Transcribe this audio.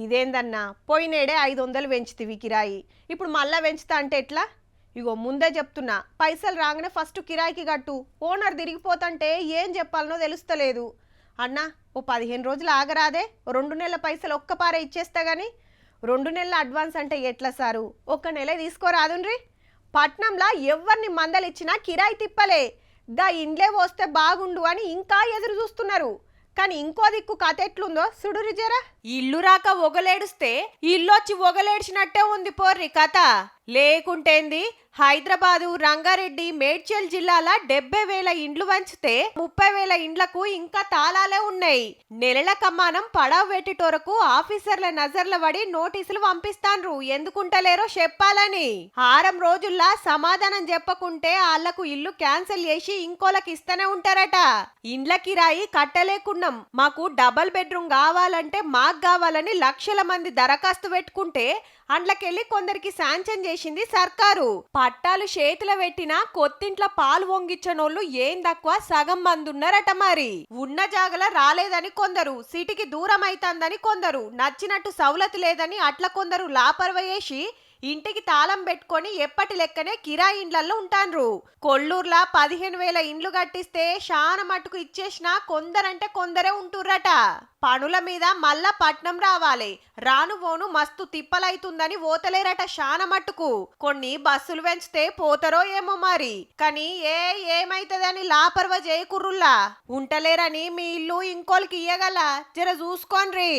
ఇదేందన్నా పోయినేడే 500 పెంచితివి కిరాయి ఇప్పుడు మళ్ళా పెంచుతా అంటే ఎట్లా? ఇగో ముందే చెప్తున్నా, పైసలు రాగానే ఫస్ట్ కిరాయికి కట్టు. ఓనర్ తిరిగిపోతంటే ఏం చెప్పాలనో తెలుస్తలేదు. అన్నా ఓ 15 రోజులు ఆగరాదే, 2 నెలల పైసలు ఒక్కపారే ఇచ్చేస్తా గాని. 2 నెలల అడ్వాన్స్ అంటే ఎట్లా సారు? ఒక్క నెలే తీసుకోరాదుండ్రి. పట్నంలా ఎవరిని మందలిచ్చినా కిరాయి తిప్పలే. దా ఇండ్లే వస్తే బాగుండు అని ఇంకా ఎదురు చూస్తున్నారు. కానీ ఇంకో దిక్కు కథ ఎట్లుందో సుడురి జరా. ఇల్లు రాక ఒగలేడుస్తే ఇల్లొచ్చి ఒగలేడ్చినట్టే ఉంది పోర్రి కథ. లేకుంటేంది, హైదరాబాదు, రంగారెడ్డి, మేడ్చల్ జిల్లాల 70,000 ఇండ్లు వంచితే 30,000 ఇండ్లకు ఇంకా తాళాలే ఉన్నాయి. నెలల కమ్మానం పడావు పెట్టేటోరకు ఆఫీసర్ల నజర్ల పడి నోటీసులు పంపిస్తాన్రు, ఎందుకుంటలేరో చెప్పాలని. 6 రోజుల్లా సమాధానం చెప్పకుంటే ఆళ్లకు ఇల్లు క్యాన్సిల్ చేసి ఇంకోలకి ఇస్తూనే ఉంటారట. ఇండ్ల కిరాయి కట్టలేకున్నాం, మాకు డబల్ బెడ్రూమ్ కావాలంటే మాకు కావాలని లక్షల మంది దరఖాస్తు పెట్టుకుంటే అండ్లకెళ్ళి కొందరికి శాంక్షన్ చేసింది సర్కారు. పట్టాలు చేతిలో పెట్టినా కొత్తింట్ల పాలు వంగిచ్చనోళ్ళు ఏం తక్కువ సగం మంది ఉన్నారట. మరి ఉన్న జాగల రాలేదని కొందరు, సిటీకి దూరం అయితందని కొందరు, నచ్చినట్టు సౌలత్ లేదని అట్లా కొందరు లాపర్వయేసి ఇంటికి తాళం పెట్టుకొని ఎప్పటి లెక్కనే కిరాయి ఇండ్లలో ఉంటాన్రు. కొల్లూర్లా 15,000 ఇండ్లు కట్టిస్తే శాన మట్టుకు ఇచ్చేసినా కొందరంటే కొందరే ఉంటుర్రట. పనుల మీద మళ్ళా పట్నం రావాలి, రాను పోను మస్తు తిప్పలైతుందని ఓతలేరట శాన మట్టుకు. కొన్ని బస్సులు పెంచితే పోతారో ఏమో మరి, కానీ ఏమైతదని లాపర్వ చేయకుర్రుల్లా. ఉంటలేరని మీ ఇల్లు ఇంకోలికి ఇయ్యగల, జర చూసుకోండ్రి.